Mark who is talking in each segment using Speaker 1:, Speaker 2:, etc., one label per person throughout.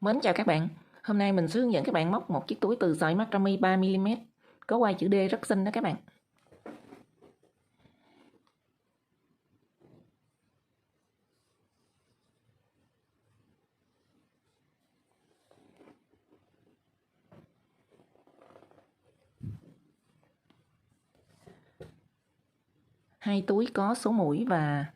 Speaker 1: Mến chào các bạn. Hôm nay mình sẽ hướng dẫn các bạn móc một chiếc túi từ sợi macrame 3mm có quai chữ D rất xinh đó các bạn. Hai túi có số mũi và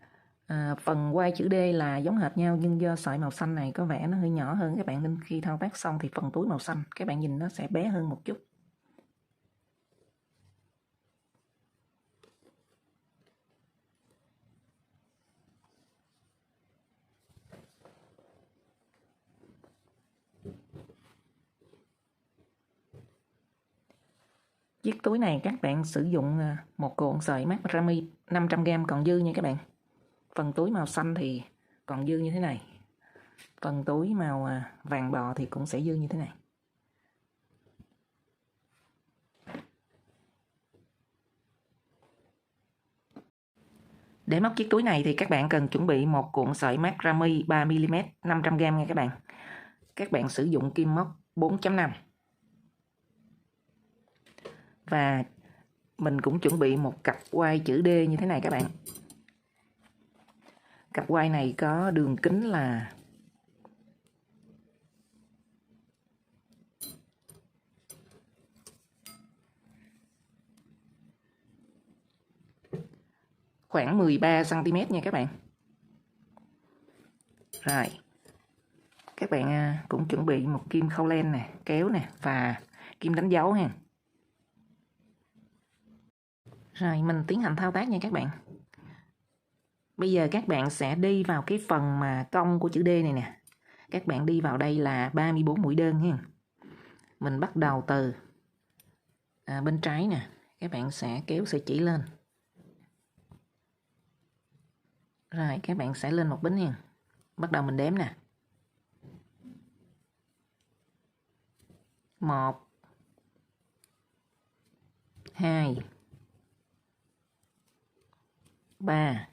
Speaker 1: phần quai chữ D là giống hệt nhau, nhưng do sợi màu xanh này có vẻ nó hơi nhỏ hơn các bạn, nên khi thao tác xong thì phần túi màu xanh các bạn nhìn nó sẽ bé hơn một chút. Chiếc túi này các bạn sử dụng một cuộn sợi macrame 500g còn dư nha các bạn. Phần túi màu xanh thì còn dư như thế này. Phần túi màu vàng bò thì cũng sẽ dư như thế này. Để móc chiếc túi này thì các bạn cần chuẩn bị một cuộn sợi macrame 3mm 500g nha các bạn. Các bạn sử dụng kim móc 4.5. Và mình cũng chuẩn bị một cặp quai chữ D như thế này các bạn. Cặp quai này có đường kính là khoảng 13cm nha các bạn. Rồi, các bạn cũng chuẩn bị một kim khâu len nè, kéo nè và kim đánh dấu ha. Rồi mình tiến hành thao tác nha các bạn. Bây giờ các bạn sẽ đi vào cái phần mà cong của chữ D này nè. Các bạn đi vào đây là 34 mũi đơn ha. Mình bắt đầu từ bên trái nè. Các bạn sẽ kéo sợi chỉ lên. Rồi các bạn sẽ lên một bính nha. Bắt đầu mình đếm nè. 1 2 3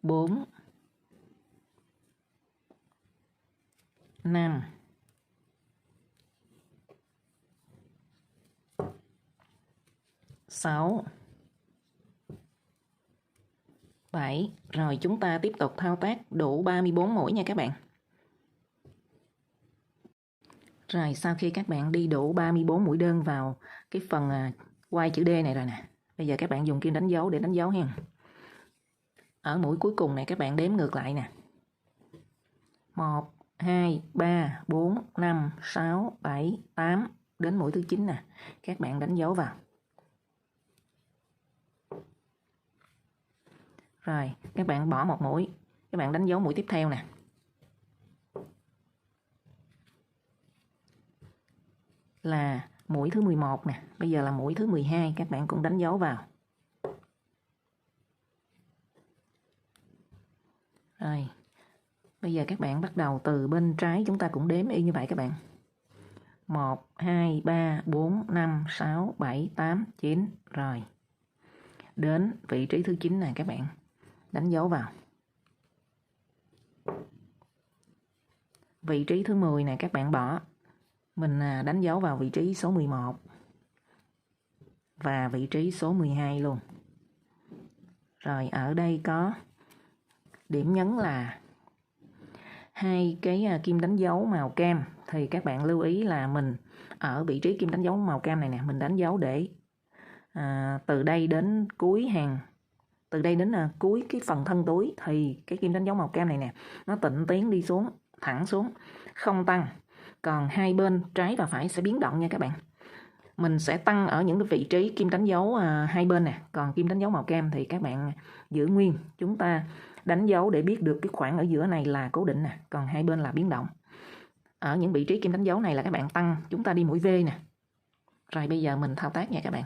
Speaker 1: 4 5 6 7. Rồi chúng ta tiếp tục thao tác đủ 34 mũi nha các bạn. Rồi sau khi các bạn đi đủ 34 mũi đơn vào cái phần quai chữ D này rồi nè. Bây giờ các bạn dùng kim đánh dấu để đánh dấu ha. Ở mũi cuối cùng này các bạn đếm ngược lại nè. 1 2 3 4 5 6 7 8 đến mũi thứ 9 nè. Các bạn đánh dấu vào. Rồi, các bạn bỏ một mũi, các bạn đánh dấu mũi tiếp theo nè. Là mũi thứ 11 nè, bây giờ là mũi thứ 12, các bạn cũng đánh dấu vào. Rồi, bây giờ các bạn bắt đầu từ bên trái, chúng ta cũng đếm y như vậy các bạn. 1, 2, 3, 4, 5, 6, 7, 8, 9, rồi. Đến vị trí thứ 9 này các bạn đánh dấu vào. Vị trí thứ 10 này các bạn bỏ. Mình đánh dấu vào vị trí số 11 và vị trí số 12 luôn. Rồi ở đây có điểm nhấn là hai cái kim đánh dấu màu cam, thì các bạn lưu ý là mình ở vị trí kim đánh dấu màu cam này nè, mình đánh dấu để từ đây đến cuối hàng, từ đây đến cuối cái phần thân túi thì cái kim đánh dấu màu cam này nè nó tịnh tiến đi xuống, thẳng xuống, không tăng. Còn hai bên trái và phải sẽ biến động nha các bạn. Mình sẽ tăng ở những cái vị trí kim đánh dấu hai bên nè, còn kim đánh dấu màu cam thì các bạn giữ nguyên. Chúng ta đánh dấu để biết được cái khoảng ở giữa này là cố định nè, còn hai bên là biến động. Ở những vị trí kim đánh dấu này là các bạn tăng, chúng ta đi mũi V nè. Rồi bây giờ mình thao tác nha các bạn.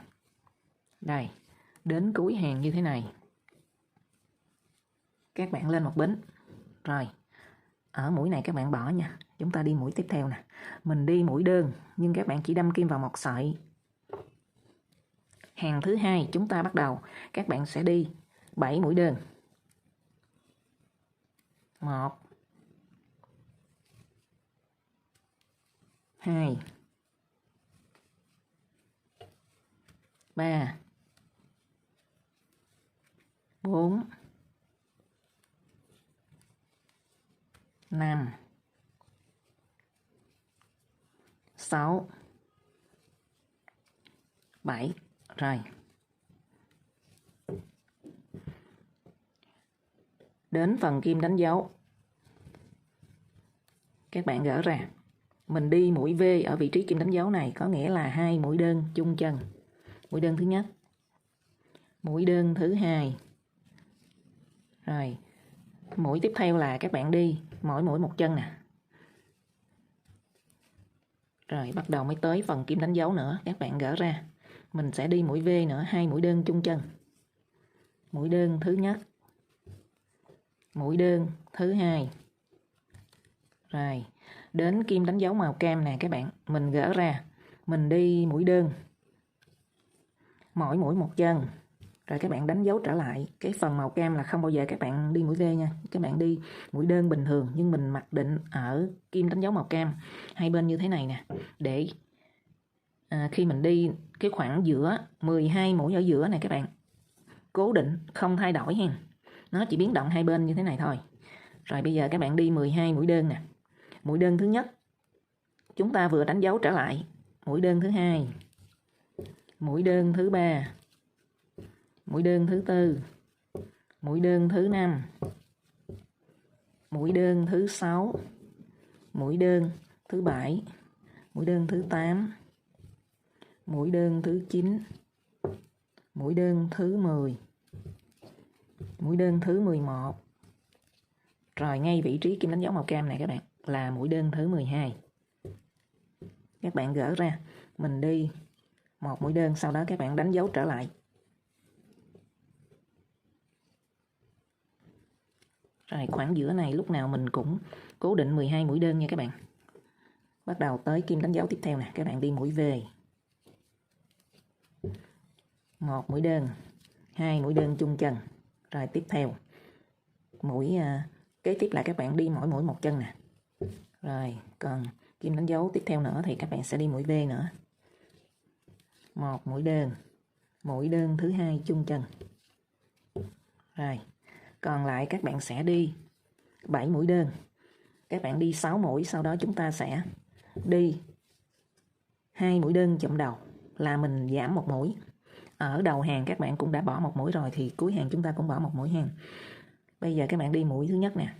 Speaker 1: Đây, đến cuối hàng như thế này. Các bạn lên một bính. Rồi, ở mũi này các bạn bỏ nha. Chúng ta đi mũi tiếp theo nè. Mình đi mũi đơn, nhưng các bạn chỉ đâm kim vào một sợi. Hàng thứ hai chúng ta bắt đầu, các bạn sẽ đi 7 mũi đơn. 1 2 3 4 5 6 7. Rồi. Đến phần kim đánh dấu, các bạn gỡ ra. Mình đi mũi V ở vị trí kim đánh dấu này, có nghĩa là 2 mũi đơn chung chân. Mũi đơn thứ nhất, mũi đơn thứ hai. Rồi, mũi tiếp theo là các bạn đi mỗi mũi một chân nè. Rồi bắt đầu mới tới phần kim đánh dấu nữa, các bạn gỡ ra. Mình sẽ đi mũi V nữa, 2 mũi đơn chung chân. Mũi đơn thứ nhất, mũi đơn thứ hai. Rồi, đến kim đánh dấu màu cam nè các bạn, mình gỡ ra. Mình đi mũi đơn, mỗi mũi một chân. Rồi các bạn đánh dấu trở lại. Cái phần màu cam là không bao giờ các bạn đi mũi V nha. Các bạn đi mũi đơn bình thường, nhưng mình mặc định ở kim đánh dấu màu cam hai bên như thế này nè, để khi mình đi cái khoảng giữa 12 mũi ở giữa này các bạn, cố định không thay đổi hen. Nó chỉ biến động hai bên như thế này thôi. Rồi bây giờ các bạn đi 12 mũi đơn nè. Mũi đơn thứ nhất chúng ta vừa đánh dấu trở lại. Mũi đơn thứ hai, mũi đơn thứ ba, mũi đơn thứ tư, mũi đơn thứ năm, mũi đơn thứ sáu, mũi đơn thứ bảy, mũi đơn thứ 8, mũi đơn thứ 9, mũi đơn thứ 10, mũi đơn thứ 11. Rồi ngay vị trí kim đánh dấu màu cam này các bạn là mũi đơn thứ 12. Các bạn gỡ ra, mình đi một mũi đơn, sau đó các bạn đánh dấu trở lại. Rồi khoảng giữa này lúc nào mình cũng cố định 12 mũi đơn nha các bạn. Bắt đầu tới kim đánh dấu tiếp theo nè, các bạn đi mũi V. 1 mũi đơn, 2 mũi đơn chung chân. Rồi tiếp theo mũi kế tiếp là các bạn đi mỗi mũi một chân nè. Rồi còn kim đánh dấu tiếp theo nữa thì các bạn sẽ đi mũi V nữa. 1 mũi đơn thứ hai chung chân. Rồi còn lại các bạn sẽ đi 7 mũi đơn. Các bạn đi 6 mũi, sau đó chúng ta sẽ đi 2 mũi đơn chụm đầu, là mình giảm một mũi. Ở đầu hàng các bạn cũng đã bỏ một mũi rồi, thì cuối hàng chúng ta cũng bỏ một mũi hàng. Bây giờ các bạn đi mũi thứ nhất nè,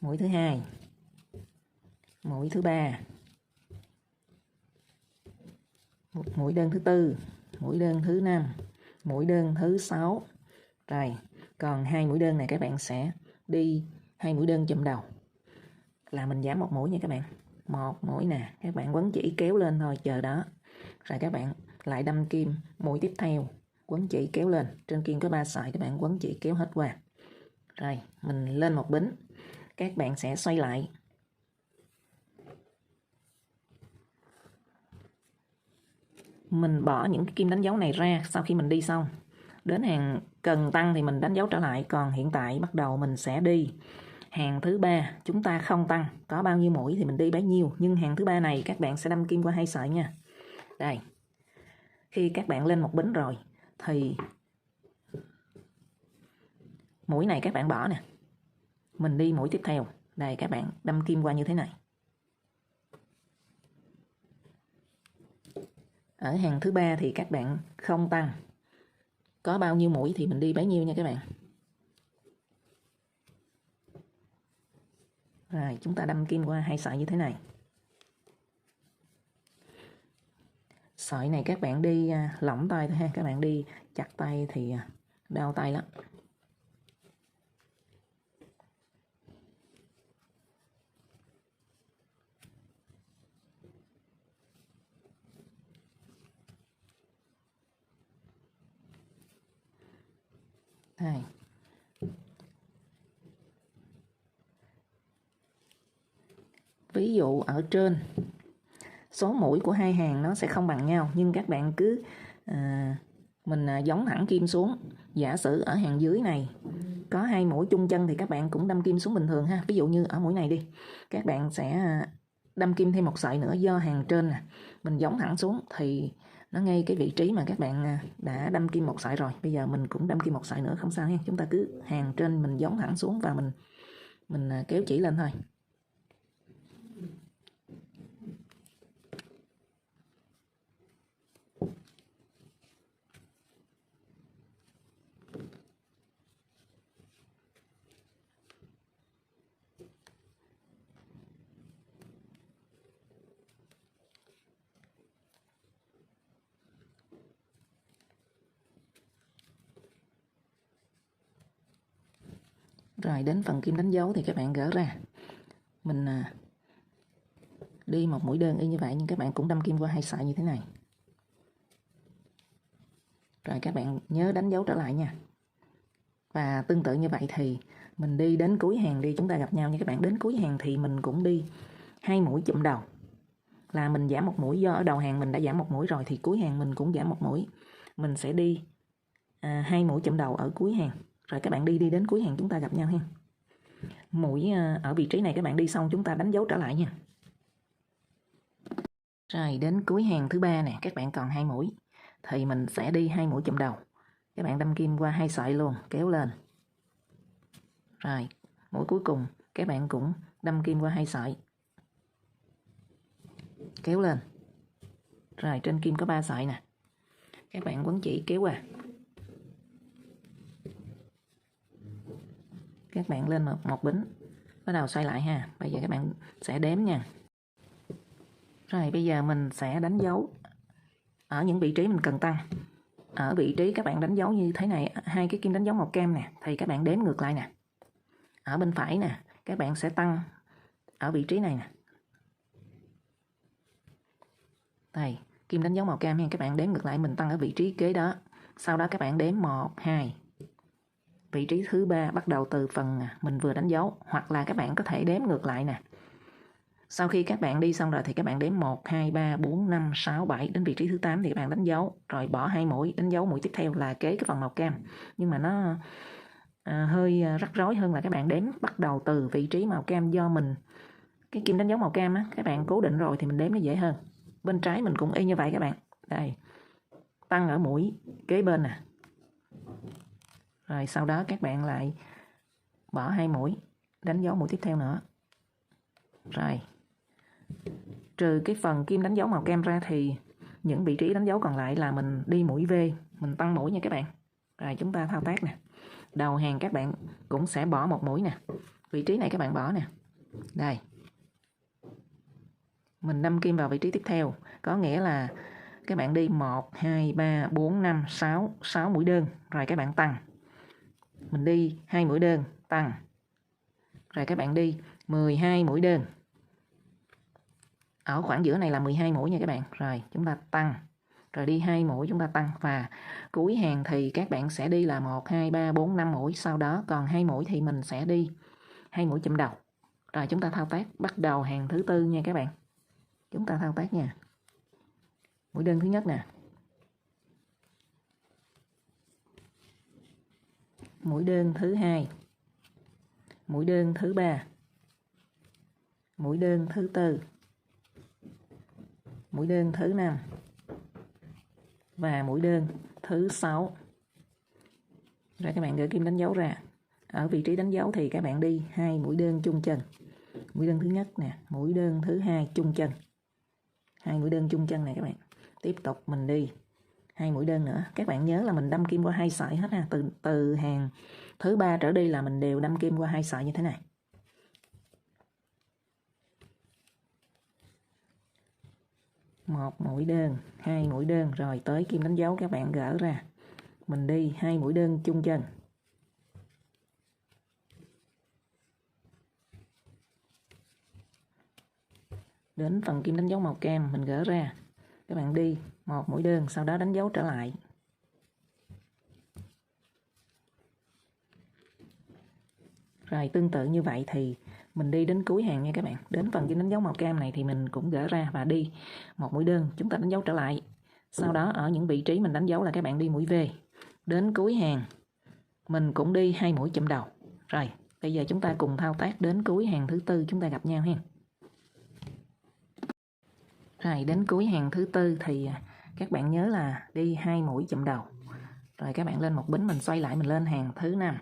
Speaker 1: mũi thứ hai, mũi thứ ba, mũi đơn thứ tư, mũi đơn thứ năm, mũi đơn thứ 6. Rồi còn 2 mũi đơn này các bạn sẽ đi 2 mũi đơn chụm đầu, là mình giảm một mũi nha các bạn. Một mũi nè, các bạn quấn chỉ kéo lên thôi, chờ đó. Rồi các bạn lại đâm kim mũi tiếp theo, quấn chỉ kéo lên. Trên kim có 3 sợi, các bạn quấn chỉ kéo hết qua. Rồi mình lên một bính, các bạn sẽ xoay lại. Mình bỏ những cái kim đánh dấu này ra sau khi mình đi xong. Đến hàng cần tăng thì mình đánh dấu trở lại. Còn hiện tại bắt đầu mình sẽ đi hàng thứ ba, chúng ta không tăng, có bao nhiêu mũi thì mình đi bấy nhiêu. Nhưng hàng thứ ba này các bạn sẽ đâm kim qua 2 sợi nha. Đây, khi các bạn lên một bính rồi thì mũi này các bạn bỏ nè, mình đi mũi tiếp theo. Đây, các bạn đâm kim qua như thế này. Ở hàng thứ ba thì các bạn không tăng, có bao nhiêu mũi thì mình đi bấy nhiêu nha các bạn. Rồi chúng ta đâm kim qua 2 sợi như thế này. Sợi này các bạn đi lỏng tay thôi ha, các bạn đi chặt tay thì đau tay lắm. Đây. Ví dụ ở trên số mũi của hai hàng nó sẽ không bằng nhau, nhưng các bạn cứ mình gióng thẳng kim xuống. Giả sử ở hàng dưới này có 2 mũi chung chân thì các bạn cũng đâm kim xuống bình thường ha. Ví dụ như ở mũi này đi, các bạn sẽ đâm kim thêm một sợi nữa, do hàng trên nè mình gióng thẳng xuống thì nó ngay cái vị trí mà các bạn đã đâm kim một sợi rồi. Bây giờ mình cũng đâm kim một sợi nữa không sao ha. Chúng ta cứ hàng trên mình gióng thẳng xuống và mình kéo chỉ lên thôi. Rồi đến phần kim đánh dấu thì các bạn gỡ ra. Mình đi một mũi đơn y như vậy, nhưng các bạn cũng đâm kim qua 2 sợi như thế này. Rồi các bạn nhớ đánh dấu trở lại nha. Và tương tự như vậy thì mình đi đến cuối hàng đi, chúng ta gặp nhau nha các bạn. Đến cuối hàng thì mình cũng đi 2 mũi chụm đầu, là mình giảm một mũi, do ở đầu hàng mình đã giảm một mũi rồi thì cuối hàng mình cũng giảm một mũi. Mình sẽ đi 2 mũi chụm đầu ở cuối hàng. Rồi các bạn đi đến cuối hàng chúng ta gặp nhau ha. Mũi ở vị trí này các bạn đi xong chúng ta đánh dấu trở lại nha. Rồi đến cuối hàng thứ 3 nè, các bạn còn 2 mũi thì mình sẽ đi 2 mũi chụm đầu. Các bạn đâm kim qua 2 sợi luôn, kéo lên. Rồi mũi cuối cùng các bạn cũng đâm kim qua 2 sợi, kéo lên. Rồi trên kim có 3 sợi nè, các bạn quấn chỉ kéo qua. Các bạn lên một bính, bắt đầu xoay lại ha. Bây giờ các bạn sẽ đếm nha. Rồi bây giờ mình sẽ đánh dấu ở những vị trí mình cần tăng. Ở vị trí các bạn đánh dấu như thế này, 2 cái kim đánh dấu màu kem nè, thì các bạn đếm ngược lại nè. Ở bên phải nè, các bạn sẽ tăng ở vị trí này nè. Đây, kim đánh dấu màu cam nha, các bạn đếm ngược lại, mình tăng ở vị trí kế đó. Sau đó các bạn đếm 1, 2. Vị trí thứ 3 bắt đầu từ phần mình vừa đánh dấu, hoặc là các bạn có thể đếm ngược lại nè. Sau khi các bạn đi xong rồi thì các bạn đếm 1, 2, 3, 4, 5, 6, 7. Đến vị trí thứ 8 thì các bạn đánh dấu. Rồi bỏ 2 mũi, đánh dấu mũi tiếp theo là kế cái phần màu cam. Nhưng mà nó hơi rắc rối hơn là các bạn đếm bắt đầu từ vị trí màu cam. Do mình cái kim đánh dấu màu cam á, các bạn cố định rồi thì mình đếm nó dễ hơn. Bên trái mình cũng y như vậy các bạn. Đây, tăng ở mũi kế bên nè. Rồi sau đó các bạn lại bỏ 2 mũi, đánh dấu mũi tiếp theo nữa. Rồi trừ cái phần kim đánh dấu màu cam ra thì những vị trí đánh dấu còn lại là mình đi mũi V, mình tăng mũi nha các bạn. Rồi chúng ta thao tác nè. Đầu hàng các bạn cũng sẽ bỏ một mũi nè. Vị trí này các bạn bỏ nè. Đây, mình đâm kim vào vị trí tiếp theo, có nghĩa là các bạn đi 1, 2, 3, 4, 5, 6, 6 mũi đơn. Rồi các bạn tăng. Mình đi 2 mũi đơn, tăng. Rồi các bạn đi 12 mũi đơn. Ở khoảng giữa này là 12 mũi nha các bạn. Rồi chúng ta tăng. Rồi đi 2 mũi chúng ta tăng. Và cuối hàng thì các bạn sẽ đi là 1, 2, 3, 4, 5 mũi. Sau đó còn 2 mũi thì mình sẽ đi 2 mũi chụm đầu. Rồi chúng ta thao tác bắt đầu hàng thứ 4 nha các bạn. Chúng ta thao tác nha. Mũi đơn thứ nhất nè. Mũi đơn thứ 2. Mũi đơn thứ 3. Mũi đơn thứ 4. Mũi đơn thứ 5. Và mũi đơn thứ 6. Rồi các bạn gỡ kim đánh dấu ra. Ở vị trí đánh dấu thì các bạn đi 2 mũi đơn chung chân. Mũi đơn thứ nhất nè, mũi đơn thứ 2 chung chân. 2 mũi đơn chung chân này các bạn. Tiếp tục mình đi 2 mũi đơn nữa. Các bạn nhớ là mình đâm kim qua 2 sợi hết ha. Từ hàng thứ 3 trở đi là mình đều đâm kim qua 2 sợi như thế này. Một mũi đơn, 2 mũi đơn, rồi tới kim đánh dấu các bạn gỡ ra. Mình đi 2 mũi đơn chung chân. Đến phần kim đánh dấu màu cam mình gỡ ra. Các bạn đi 1 mũi đơn, sau đó đánh dấu trở lại. Rồi tương tự như vậy thì mình đi đến cuối hàng nha các bạn. Đến phần kim đánh dấu màu cam này thì mình cũng gỡ ra và đi 1 mũi đơn, chúng ta đánh dấu trở lại. Sau đó ở những vị trí mình đánh dấu là các bạn đi mũi V. Đến cuối hàng mình cũng đi 2 mũi chụm đầu. Rồi, bây giờ chúng ta cùng thao tác đến cuối hàng thứ tư chúng ta gặp nhau ha. Rồi, đến cuối hàng thứ tư thì các bạn nhớ là đi 2 mũi chụm đầu. Rồi các bạn lên một bính, mình xoay lại mình lên hàng thứ 5.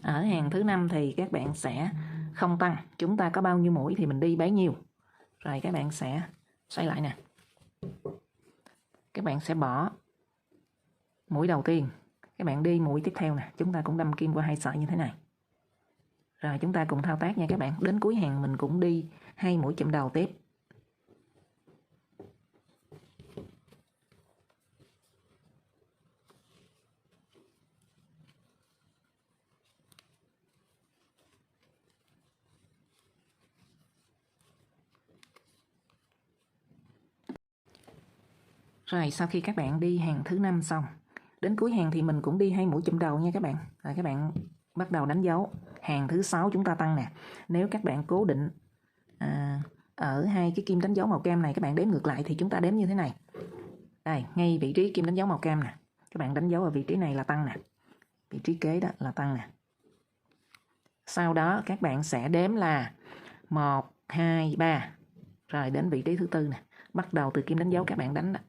Speaker 1: Ở hàng thứ 5 thì các bạn sẽ không tăng, chúng ta có bao nhiêu mũi thì mình đi bấy nhiêu. Rồi các bạn sẽ xoay lại nè. Các bạn sẽ bỏ mũi đầu tiên, các bạn đi mũi tiếp theo nè, chúng ta cũng đâm kim qua 2 sợi như thế này. Rồi chúng ta cùng thao tác nha các bạn. Đến cuối hàng mình cũng đi 2 mũi chụm đầu tiếp. Rồi sau khi các bạn đi hàng thứ 5 xong, đến cuối hàng thì mình cũng đi 2 mũi chụm đầu nha các bạn. Rồi các bạn bắt đầu đánh dấu. Hàng thứ 6 chúng ta tăng nè. Nếu các bạn cố định ở 2 cái kim đánh dấu màu cam này, các bạn đếm ngược lại thì chúng ta đếm như thế này. Đây, ngay vị trí kim đánh dấu màu cam nè. Các bạn đánh dấu ở vị trí này là tăng nè. Vị trí kế đó là tăng nè. Sau đó các bạn sẽ đếm là 1, 2, 3. Rồi đến vị trí thứ tư nè. Bắt đầu từ kim đánh dấu các bạn đánh đó.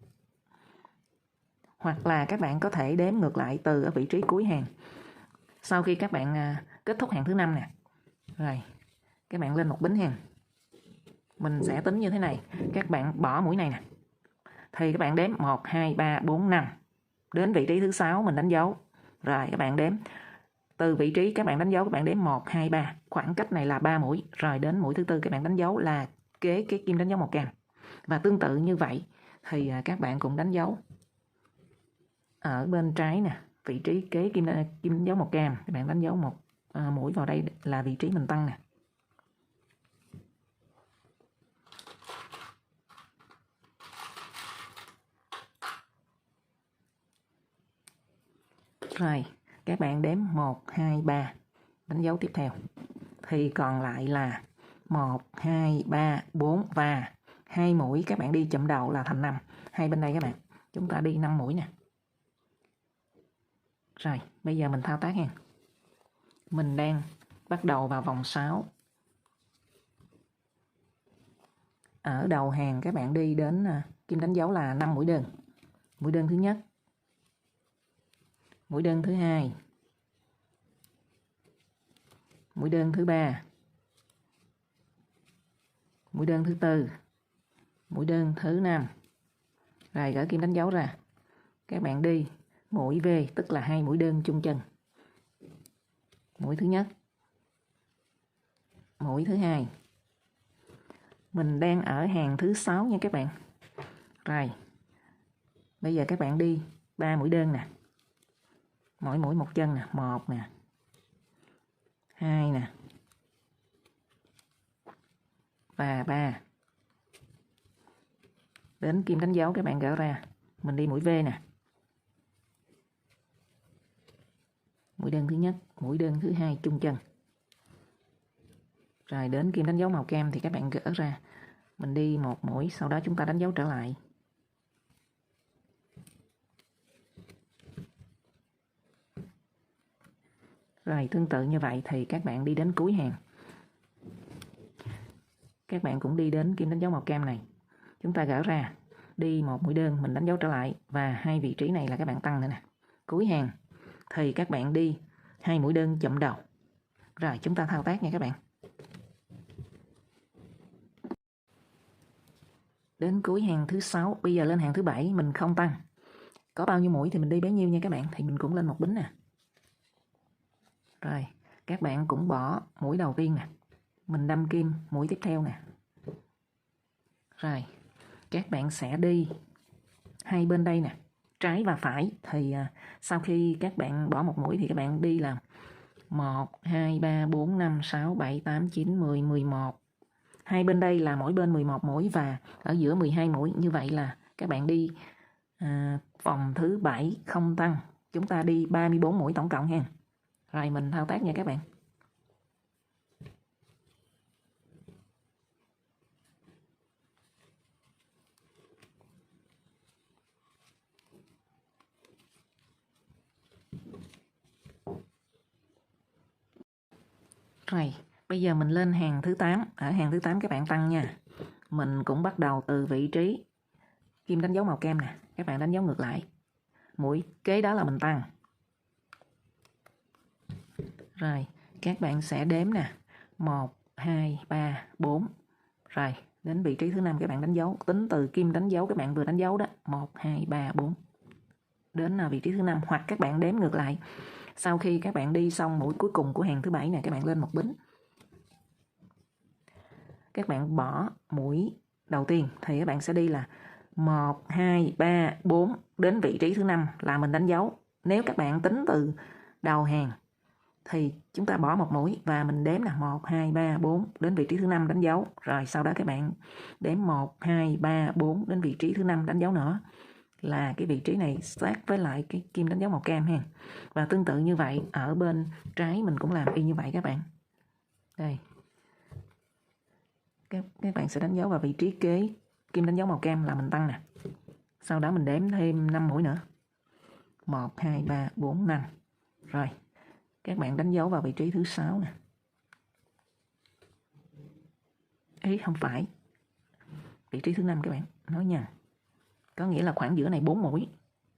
Speaker 1: Hoặc là các bạn có thể đếm ngược lại từ ở vị trí cuối hàng. Sau khi các bạn kết thúc hàng thứ 5 nè. Rồi, các bạn lên một bính hàng. Mình sẽ tính như thế này. Các bạn bỏ mũi này nè. Thì các bạn đếm 1, 2, 3, 4, 5. Đến vị trí thứ 6 mình đánh dấu. Rồi các bạn đếm. Từ vị trí các bạn đánh dấu các bạn đếm 1, 2, 3. Khoảng cách này là 3 mũi. Rồi đến mũi thứ tư các bạn đánh dấu là kế cái kim đánh dấu màu cam. Và tương tự như vậy thì các bạn cũng đánh dấu ở bên trái nè, vị trí kế kim đánh dấu màu cam, các bạn đánh dấu một mũi vào đây là vị trí mình tăng nè. Rồi, các bạn đếm 1, 2, 3, đánh dấu tiếp theo. Thì còn lại là 1, 2, 3, 4 và 2 mũi các bạn đi chụm đầu là thành 5. Hai bên đây các bạn, chúng ta đi 5 mũi nè. Rồi, bây giờ mình thao tác nha. Mình đang bắt đầu vào vòng 6. Ở đầu hàng các bạn đi đến kim đánh dấu là 5 mũi đơn. Mũi đơn thứ nhất. Mũi đơn thứ hai. Mũi đơn thứ ba. Mũi đơn thứ tư. Mũi đơn thứ 5. Rồi gỡ kim đánh dấu ra. Các bạn đi mũi V tức là 2 mũi đơn chung chân. Mũi thứ nhất. Mũi thứ hai. Mình đang ở hàng thứ 6 nha các bạn. Rồi. Bây giờ các bạn đi 3 mũi đơn nè. Mỗi mũi một chân nè, 1 nè. 2 nè. Và 3. Đến kim đánh dấu các bạn gỡ ra. Mình đi mũi V nè. Mũi đơn thứ nhất, mũi đơn thứ hai chung chân. Rồi đến kim đánh dấu màu cam thì các bạn gỡ ra. Mình đi một mũi, sau đó chúng ta đánh dấu trở lại. Rồi tương tự như vậy thì các bạn đi đến cuối hàng. Các bạn cũng đi đến kim đánh dấu màu cam này. Chúng ta gỡ ra, đi một mũi đơn, mình đánh dấu trở lại. Và hai vị trí này là các bạn tăng nữa nè. Cuối hàng thì các bạn đi 2 mũi đơn chụm đầu. Rồi chúng ta thao tác nha các bạn. Đến cuối hàng thứ 6, bây giờ lên hàng thứ 7 mình không tăng. Có bao nhiêu mũi thì mình đi bấy nhiêu nha các bạn. Thì mình cũng lên một bính nè. Rồi, các bạn cũng bỏ mũi đầu tiên nè. Mình đâm kim mũi tiếp theo nè. Rồi, các bạn sẽ đi hai bên đây nè, trái và phải. Thì sau khi các bạn bỏ một mũi thì các bạn đi là 1, 2, 3, 4, 5, 6, 7, 8, 9, 10, 11. Hai bên đây là mỗi bên 11 mũi và ở giữa 12 mũi. Như vậy là các bạn đi vòng thứ 7 không tăng. Chúng ta đi 34 mũi tổng cộng ha. Rồi mình thao tác nha các bạn. Rồi, bây giờ mình lên hàng thứ 8. Ở hàng thứ 8 các bạn tăng nha. Mình cũng bắt đầu từ vị trí kim đánh dấu màu kem nè. Các bạn đánh dấu ngược lại. Mũi kế đó là mình tăng. Rồi, các bạn sẽ đếm nè. 1, 2, 3, 4. Rồi, đến vị trí thứ 5 các bạn đánh dấu. Tính từ kim đánh dấu các bạn vừa đánh dấu đó. 1, 2, 3, 4. Đến vị trí thứ 5. Hoặc các bạn đếm ngược lại. Sau khi các bạn đi xong mũi cuối cùng của hàng thứ 7 nè, các bạn lên một bính. Các bạn bỏ mũi đầu tiên thì các bạn sẽ đi là 1, 2, 3, 4 đến vị trí thứ 5 là mình đánh dấu. Nếu các bạn tính từ đầu hàng thì chúng ta bỏ một mũi và mình đếm là 1, 2, 3, 4 đến vị trí thứ 5 đánh dấu. Rồi sau đó các bạn đếm 1, 2, 3, 4 đến vị trí thứ 5 đánh dấu nữa. Là cái vị trí này sát với lại cái kim đánh dấu màu cam ha. Và tương tự như vậy ở bên trái mình cũng làm y như vậy các bạn. Đây. Các bạn sẽ đánh dấu vào vị trí kế kim đánh dấu màu cam là mình tăng nè. Sau đó mình đếm thêm 5 mũi nữa. 1, 2, 3, 4, 5. Rồi. Các bạn đánh dấu vào vị trí thứ 6 nè. Ý không phải. Vị trí thứ 5 các bạn. Nói nha. Có nghĩa là khoảng giữa này 4 mũi.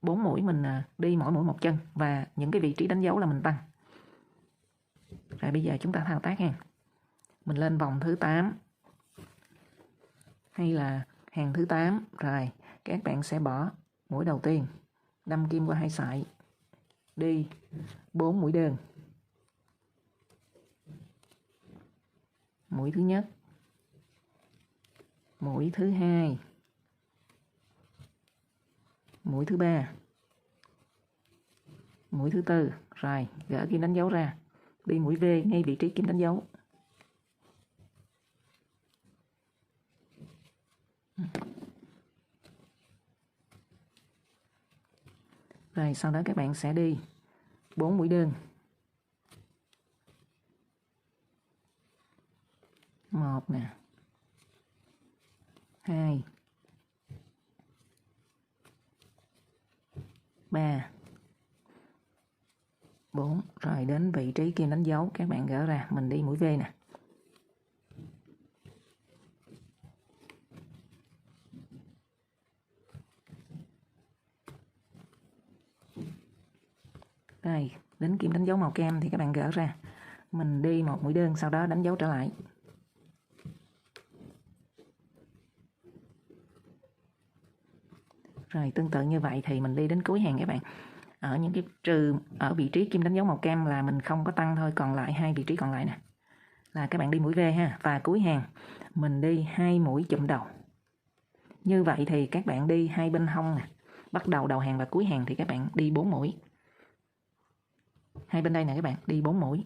Speaker 1: 4 mũi mình đi mỗi mũi một chân. Và những cái vị trí đánh dấu là mình tăng. Rồi bây giờ chúng ta thao tác ha. Mình lên vòng thứ 8. Hay là hàng thứ 8. Rồi các bạn sẽ bỏ mũi đầu tiên. Đâm kim qua 2 sợi. Đi 4 mũi đơn. Mũi thứ nhất. Mũi thứ hai. Mũi thứ ba. Mũi thứ tư. Rồi gỡ kim đánh dấu ra. Đi mũi V ngay vị trí kim đánh dấu. Rồi sau đó các bạn sẽ đi 4 mũi đơn. 1 nè. 2. 3. 4. Rồi đến vị trí kim đánh dấu các bạn gỡ ra, mình đi mũi V nè. Đây, đến kim đánh dấu màu cam thì các bạn gỡ ra. Mình đi một mũi đơn sau đó đánh dấu trở lại. Rồi tương tự như vậy thì mình đi đến cuối hàng các bạn. Ở những cái trừ ở vị trí kim đánh dấu màu cam là mình không có tăng thôi, còn lại hai vị trí còn lại nè. Là các bạn đi mũi V ha, và cuối hàng mình đi 2 mũi chụm đầu. Như vậy thì các bạn đi hai bên hông nè. Bắt đầu đầu hàng và cuối hàng thì các bạn đi 4 mũi. Hai bên đây nè các bạn, đi 4 mũi.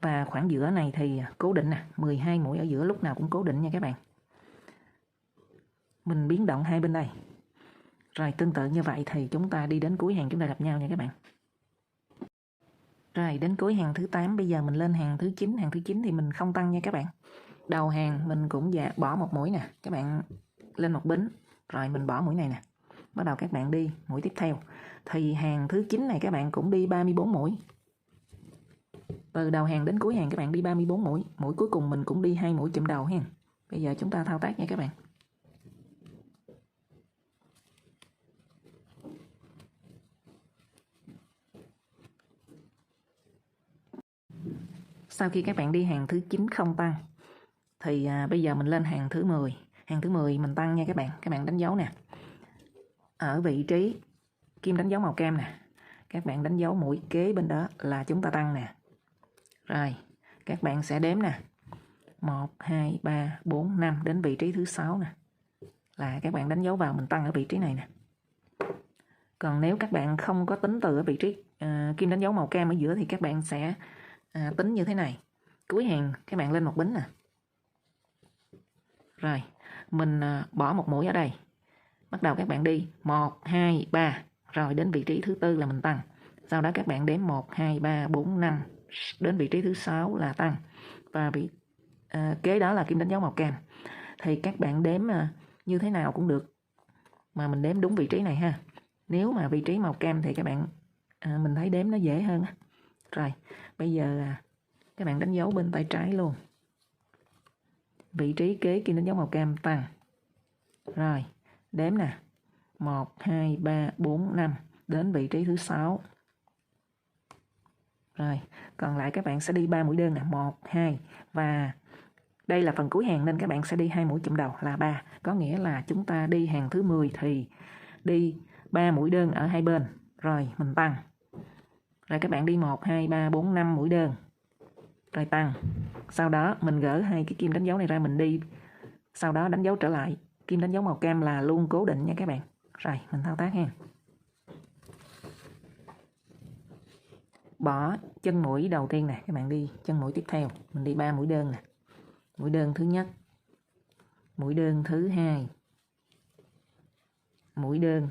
Speaker 1: Và khoảng giữa này thì cố định nè, 12 mũi ở giữa lúc nào cũng cố định nha các bạn. Mình biến động hai bên đây. Rồi tương tự như vậy thì chúng ta đi đến cuối hàng chúng ta gặp nhau nha các bạn. Rồi đến cuối hàng thứ 8, bây giờ mình lên hàng thứ 9. Hàng thứ 9 thì mình không tăng nha các bạn. Đầu hàng mình cũng bỏ một mũi nè. Các bạn lên một bính. Rồi mình bỏ mũi này nè. Bắt đầu các bạn đi mũi tiếp theo. Thì hàng thứ 9 này các bạn cũng đi 34 mũi. Từ đầu hàng đến cuối hàng các bạn đi 34 mũi. Mũi cuối cùng mình cũng đi 2 mũi chụm đầu ha. Bây giờ chúng ta thao tác nha các bạn. Sau khi các bạn đi hàng thứ 9 không tăng thì bây giờ mình lên hàng thứ 10. Hàng thứ 10 mình tăng nha các bạn. Các bạn đánh dấu nè. Ở vị trí kim đánh dấu màu cam nè. Các bạn đánh dấu mũi kế bên đó là chúng ta tăng nè. Rồi, các bạn sẽ đếm nè. 1, 2, 3, 4, 5 đến vị trí thứ 6 nè. Là các bạn đánh dấu vào mình tăng ở vị trí này nè. Còn nếu các bạn không có tính từ ở vị trí kim đánh dấu màu cam ở giữa thì các bạn sẽ tính như thế này. Cuối hàng các bạn lên một bính nè. Rồi, mình bỏ một mũi ở đây. Bắt đầu các bạn đi 1, 2, 3. Rồi đến vị trí thứ 4 là mình tăng. Sau đó các bạn đếm 1, 2, 3, 4, 5. Đến vị trí thứ 6 là tăng. Và kế đó là kim đánh dấu màu cam. Thì các bạn đếm như thế nào cũng được. Mà mình đếm đúng vị trí này ha. Nếu mà vị trí màu cam thì các bạn mình thấy đếm nó dễ hơn. Rồi, bây giờ các bạn đánh dấu bên tay trái luôn. Vị trí kế kim đánh dấu màu cam tăng. Rồi, đếm nè. 1, 2, 3, 4, 5 đến vị trí thứ 6. Rồi, còn lại các bạn sẽ đi 3 mũi đơn nè, 1, 2 và đây là phần cuối hàng nên các bạn sẽ đi 2 mũi chụm đầu là 3. Có nghĩa là chúng ta đi hàng thứ 10 thì đi 3 mũi đơn ở hai bên. Rồi mình tăng. Rồi các bạn đi 1, 2, 3, 4, 5 mũi đơn. Rồi tăng. Sau đó mình gỡ hai cái kim đánh dấu này ra mình đi. Sau đó đánh dấu trở lại. Kim đánh dấu màu cam là luôn cố định nha các bạn. Rồi mình thao tác ha. Bỏ chân mũi đầu tiên nè, các bạn đi chân mũi tiếp theo, mình đi 3 mũi đơn nè. Mũi đơn thứ nhất, mũi đơn thứ hai, mũi đơn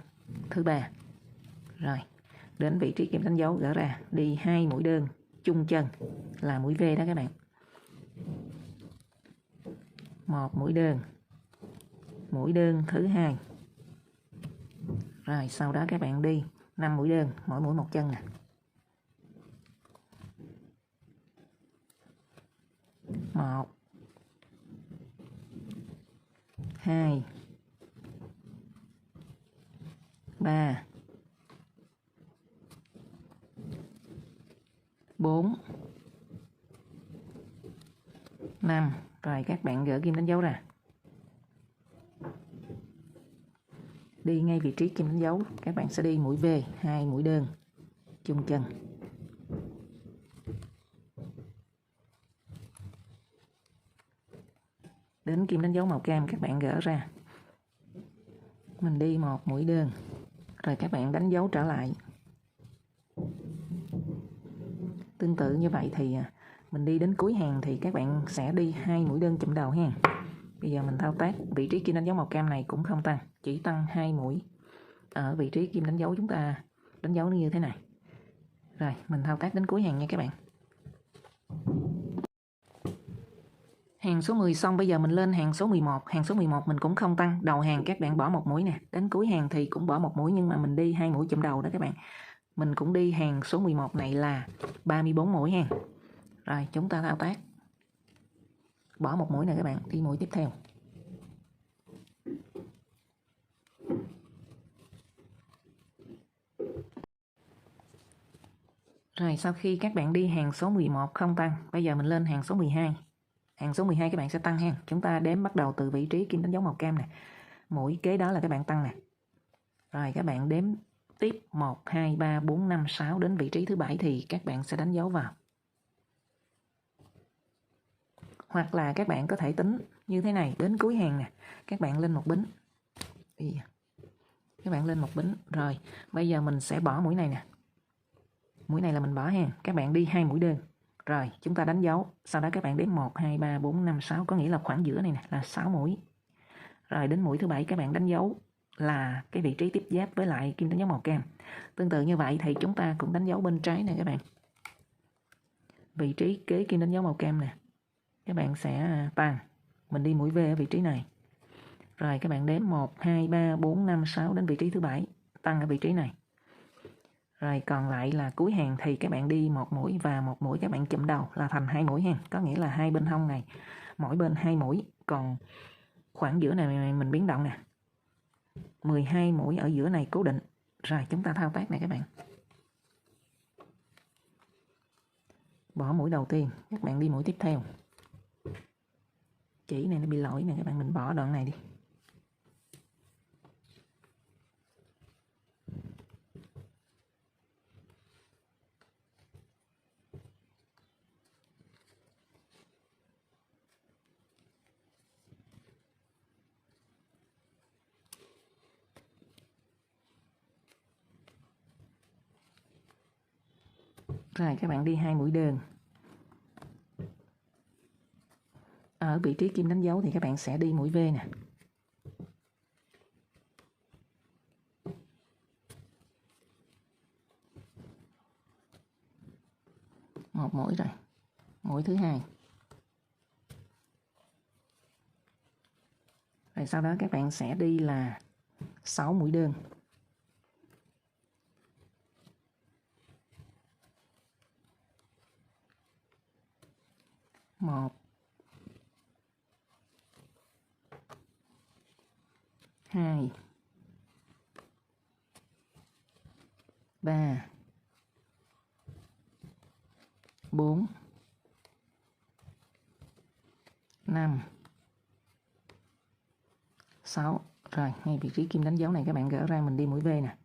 Speaker 1: thứ ba. Rồi, đến vị trí kim đánh dấu gỡ ra, đi 2 mũi đơn chung chân là mũi V đó các bạn. 1 mũi đơn thứ hai. Rồi, sau đó các bạn đi 5 mũi đơn, mỗi mũi một chân nè. 1, 2, 3, 4, 5. Rồi các bạn gỡ kim đánh dấu ra. Đi ngay vị trí kim đánh dấu, các bạn sẽ đi mũi V, 2 mũi đơn chung chân. Đến kim đánh dấu màu cam các bạn gỡ ra. Mình đi 1 mũi đơn. Rồi các bạn đánh dấu trở lại. Tương tự như vậy thì mình đi đến cuối hàng thì các bạn sẽ đi 2 mũi đơn chụm đầu ha. Bây giờ mình thao tác vị trí kim đánh dấu màu cam này cũng không tăng, chỉ tăng 2 mũi. Ở vị trí kim đánh dấu chúng ta đánh dấu như thế này. Rồi mình thao tác đến cuối hàng nha các bạn. Hàng số 10 xong, bây giờ mình lên hàng số 11. Hàng số 11 mình cũng không tăng. Đầu hàng các bạn bỏ 1 mũi nè. Đến cuối hàng thì cũng bỏ 1 mũi nhưng mà mình đi 2 mũi chụm đầu đó các bạn. Mình cũng đi hàng số 11 này là 34 mũi ha. Rồi chúng ta thao tác. Bỏ 1 mũi nè các bạn, đi mũi tiếp theo. Rồi sau khi các bạn đi hàng số 11 không tăng, bây giờ mình lên hàng số 12. Hàng số 12 các bạn sẽ tăng ha. Chúng ta đếm bắt đầu từ vị trí kim đánh dấu màu cam nè. Mũi kế đó là các bạn tăng nè. Rồi các bạn đếm tiếp 1, 2, 3, 4, 5, 6 đến vị trí thứ 7 thì các bạn sẽ đánh dấu vào. Hoặc là các bạn có thể tính như thế này, đến cuối hàng nè, các bạn lên một bính. Các bạn lên một bính. Rồi, bây giờ mình sẽ bỏ mũi này nè. Mũi này là mình bỏ ha. Các bạn đi 2 mũi đơn. Rồi, chúng ta đánh dấu. Sau đó các bạn đếm 1, 2, 3, 4, 5, 6. Có nghĩa là khoảng giữa này nè là 6 mũi. Rồi đến mũi thứ 7 các bạn đánh dấu là cái vị trí tiếp giáp với lại kim đánh dấu màu cam. Tương tự như vậy thì chúng ta cũng đánh dấu bên trái nè các bạn. Vị trí kế kim đánh dấu màu cam nè. Các bạn sẽ tăng. Mình đi mũi V ở vị trí này. Rồi các bạn đếm 1, 2, 3, 4, 5, 6 đến vị trí thứ 7. Tăng ở vị trí này. Rồi còn lại là cuối hàng thì các bạn đi 1 mũi và 1 mũi các bạn chụm đầu là thành 2 mũi ha. Có nghĩa là hai bên hông này, mỗi bên 2 mũi. Còn khoảng giữa này mình biến động nè. 12 mũi ở giữa này cố định. Rồi chúng ta thao tác này các bạn. Bỏ mũi đầu tiên, các bạn đi mũi tiếp theo. Chỉ này nó bị lỗi nè các bạn, mình bỏ đoạn này đi. Rồi các bạn đi 2 mũi đơn. Ở vị trí kim đánh dấu thì các bạn sẽ đi mũi V nè. Một mũi rồi. Mũi thứ hai. Rồi sau đó các bạn sẽ đi là 6 mũi đơn. 2, 3, 4, 5, 6. Rồi, ngay vị trí kim đánh dấu này các bạn gỡ ra, mình đi mũi V nè.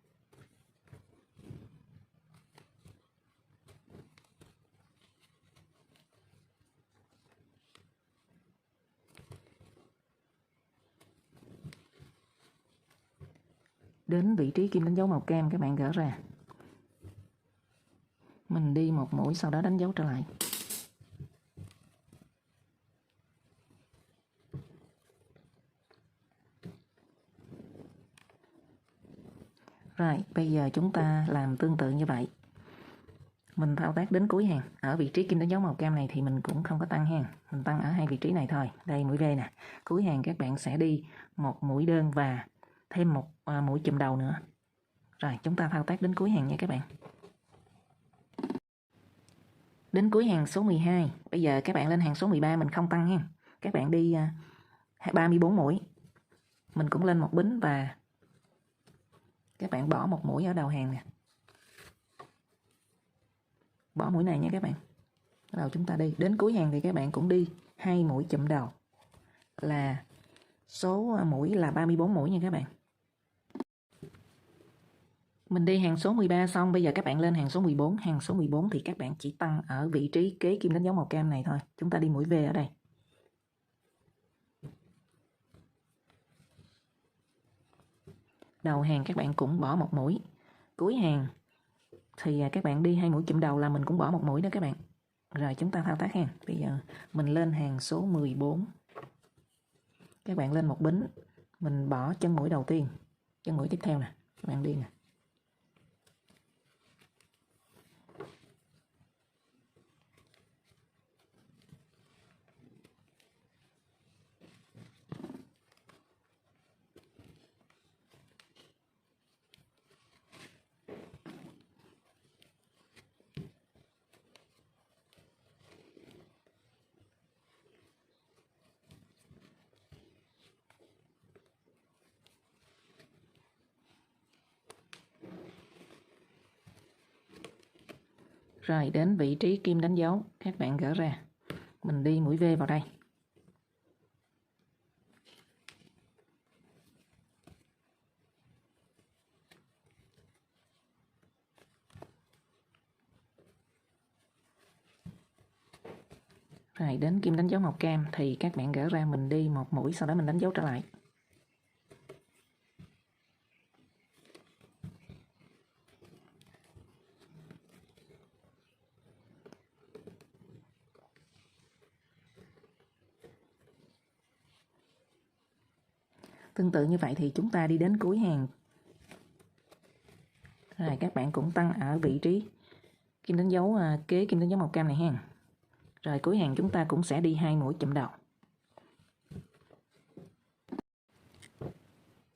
Speaker 1: Đến vị trí kim đánh dấu màu cam các bạn gỡ ra. Mình đi một mũi sau đó đánh dấu trở lại. Rồi, bây giờ chúng ta làm tương tự như vậy. Mình thao tác đến cuối hàng. Ở vị trí kim đánh dấu màu cam này thì mình cũng không có tăng hàng. Mình tăng ở hai vị trí này thôi. Đây mũi V nè. Cuối hàng các bạn sẽ đi một mũi đơn và thêm một mũi chùm đầu nữa. Rồi, chúng ta thao tác đến cuối hàng nha các bạn. Đến cuối hàng số 12. Bây giờ các bạn lên hàng số 13 mình không tăng ha. Các bạn đi 34 mũi. Mình cũng lên một bính và các bạn bỏ một mũi ở đầu hàng nè. Bỏ mũi này nha các bạn. Bắt đầu chúng ta đi. Đến cuối hàng thì các bạn cũng đi 2 mũi chùm đầu. Là số mũi là 34 mũi nha các bạn. Mình đi hàng số 13 xong, bây giờ các bạn lên hàng số 14. Hàng số 14 thì các bạn chỉ tăng ở vị trí kế kim đánh dấu màu cam này thôi. Chúng ta đi mũi V ở đây. Đầu hàng các bạn cũng bỏ một mũi. Cuối hàng thì các bạn đi 2 mũi chùm đầu là mình cũng bỏ một mũi đó các bạn. Rồi chúng ta thao tác ha. Bây giờ mình lên hàng số 14. Các bạn lên một bính. Mình bỏ chân mũi đầu tiên. Chân mũi tiếp theo nè. Các bạn đi nè. Rồi đến vị trí kim đánh dấu, các bạn gỡ ra. Mình đi mũi V vào đây. Rồi đến kim đánh dấu màu cam thì các bạn gỡ ra, mình đi một mũi sau đó mình đánh dấu trở lại. Tương tự như vậy thì chúng ta đi đến cuối hàng. Rồi các bạn cũng tăng ở vị trí kim đánh dấu kế kim đánh dấu màu cam này ha. Rồi cuối hàng chúng ta cũng sẽ đi 2 mũi chùm đầu.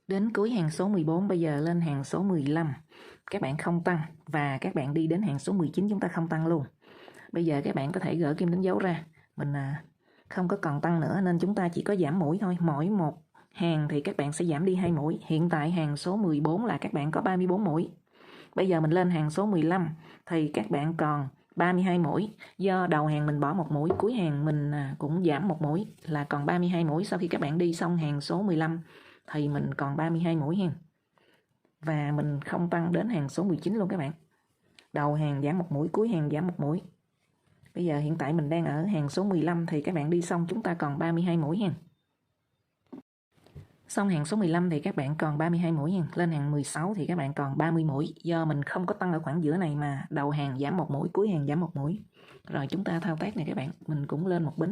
Speaker 1: Đến cuối hàng số 14, bây giờ lên hàng số 15. Các bạn không tăng và các bạn đi đến hàng số 19 chúng ta không tăng luôn. Bây giờ các bạn có thể gỡ kim đánh dấu ra. Mình không có còn tăng nữa nên chúng ta chỉ có giảm mũi thôi. Mỗi một hàng thì các bạn sẽ giảm đi 2 mũi. Hiện tại hàng số 14 là các bạn có 34 mũi. Bây giờ mình lên hàng số 15 thì các bạn còn 32 mũi. Do đầu hàng mình bỏ một mũi, cuối hàng mình cũng giảm một mũi là còn 32 mũi. Sau khi các bạn đi xong hàng số 15 thì mình còn 32 mũi hen. Và mình không tăng đến hàng số 19 luôn các bạn. Đầu hàng giảm một mũi, cuối hàng giảm một mũi. Bây giờ hiện tại mình đang ở hàng số 15 thì các bạn đi xong chúng ta còn 32 mũi hen. Xong hàng số 15 thì các bạn còn 32 mũi hen. Lên hàng 16 thì các bạn còn 30 mũi. Do mình không có tăng ở khoảng giữa này mà đầu hàng giảm một mũi, cuối hàng giảm một mũi. Rồi chúng ta thao tác này các bạn. Mình cũng lên một bính.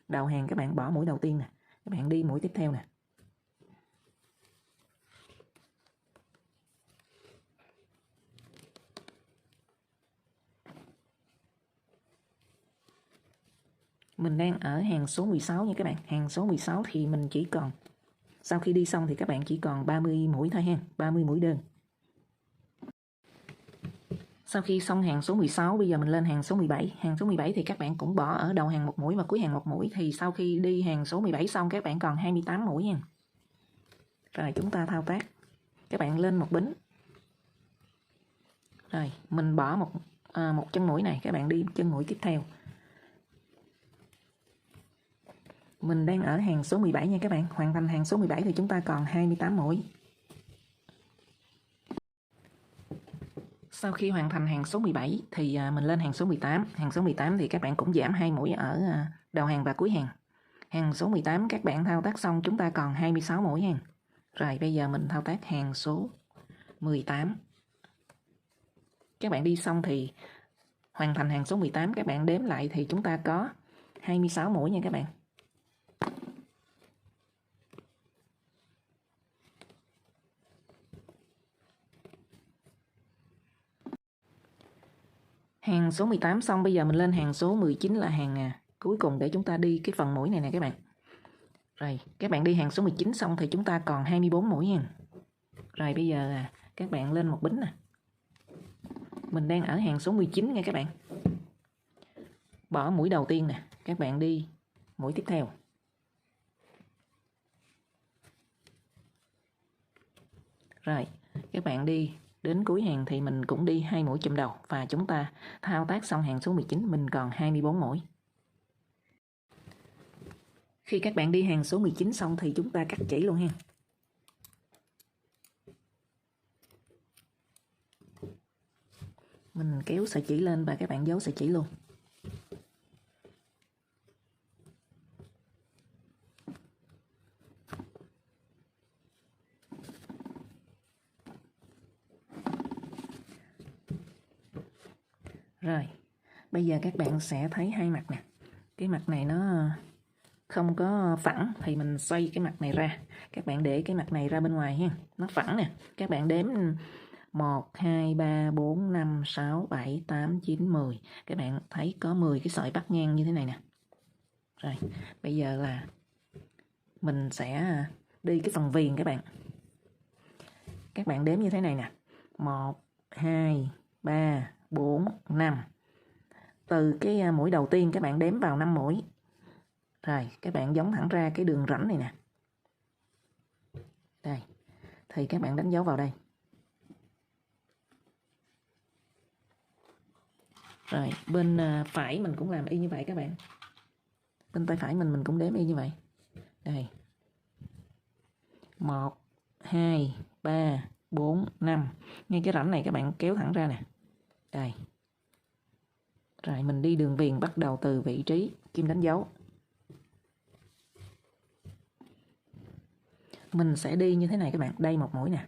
Speaker 1: Đầu hàng các bạn bỏ mũi đầu tiên nè. Các bạn đi mũi tiếp theo nè. Mình đang ở hàng số 16 nha các bạn. Hàng số 16 thì mình chỉ còn, sau khi đi xong thì các bạn chỉ còn 30 mũi thôi ha, 30 mũi đơn. Sau khi xong hàng số 16, bây giờ mình lên hàng số 17. Hàng số 17 thì các bạn cũng bỏ ở đầu hàng một mũi và cuối hàng một mũi. Thì sau khi đi hàng số 17 xong các bạn còn 28 mũi nha. Rồi chúng ta thao tác. Các bạn lên một bính. Rồi mình bỏ một chân mũi này, các bạn đi chân mũi tiếp theo. Mình đang ở hàng số 17 nha các bạn. Hoàn thành hàng số 17 thì chúng ta còn 28 mũi. Sau khi hoàn thành hàng số 17 thì mình lên hàng số 18. Hàng số 18 thì các bạn cũng giảm 2 mũi ở đầu hàng và cuối hàng. Hàng số 18 các bạn thao tác xong chúng ta còn 26 mũi nha. Rồi bây giờ mình thao tác hàng số 18. Các bạn đi xong thì hoàn thành hàng số 18, các bạn đếm lại thì chúng ta có 26 mũi nha các bạn. Hàng số 18 xong, bây giờ mình lên hàng số 19 là hàng cuối cùng để chúng ta đi cái phần mũi này nè các bạn. Rồi các bạn đi hàng số 19 xong thì chúng ta còn 24 mũi nha. Rồi bây giờ các bạn lên một bính nè. Mình đang ở hàng số 19 nha các bạn. Bỏ mũi đầu tiên nè, các bạn đi mũi tiếp theo. Rồi các bạn đi đến cuối hàng thì mình cũng đi 2 mũi chùm đầu và chúng ta thao tác xong hàng số 19, mình còn 24 mũi. Khi các bạn đi hàng số 19 xong thì chúng ta cắt chỉ luôn ha. Mình kéo sợi chỉ lên và các bạn giấu sợi chỉ luôn. Rồi, bây giờ các bạn sẽ thấy hai mặt nè. Cái mặt này nó không có phẳng thì mình xoay cái mặt này ra. Các bạn để cái mặt này ra bên ngoài ha. Nó phẳng nè. Các bạn đếm 1, 2, 3, 4, 5, 6, 7, 8, 9, 10. Các bạn thấy có 10 cái sợi bắt ngang như thế này nè. Rồi, bây giờ là mình sẽ đi cái phần viền các bạn. Các bạn đếm như thế này nè. 1, 2, 3, 4, 5. Từ cái mũi đầu tiên các bạn đếm vào 5 mũi. Rồi, các bạn giống thẳng ra cái đường rãnh này nè. Đây. Thì các bạn đánh dấu vào đây. Rồi, bên phải mình cũng làm y như vậy các bạn. Bên tay phải mình cũng đếm y như vậy. Đây. 1, 2, 3, 4, 5. Ngay cái rãnh này các bạn kéo thẳng ra nè. Đây. Rồi mình đi đường viền bắt đầu từ vị trí kim đánh dấu. Mình sẽ đi như thế này các bạn. Đây một mũi nè.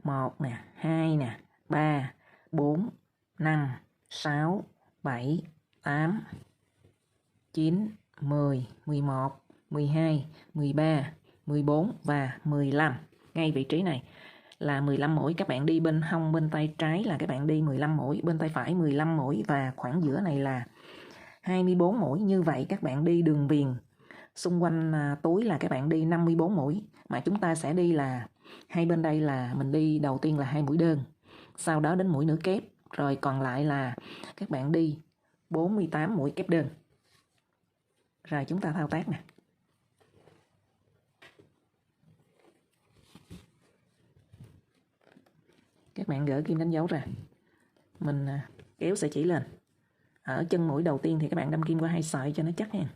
Speaker 1: 1 nè, 2 nè, 3, 4, 5, 6, 7, 8, 9, 10, 11, 12, 13, 14 và 15. Ngay vị trí này là 15 mũi. Các bạn đi bên hông bên tay trái là các bạn đi 15 mũi, bên tay phải 15 mũi và khoảng giữa này là 24 mũi. Như vậy các bạn đi đường viền xung quanh túi là các bạn đi 54 mũi. Mà chúng ta sẽ đi là hai bên đây là mình đi đầu tiên là 2 mũi đơn, sau đó đến mũi nửa kép, rồi còn lại là các bạn đi 48 mũi kép đơn. Rồi chúng ta thao tác nè. Các bạn gỡ kim đánh dấu ra. Mình kéo sợi chỉ lên. Ở chân mũi đầu tiên thì các bạn đâm kim qua 2 sợi cho nó chắc nha.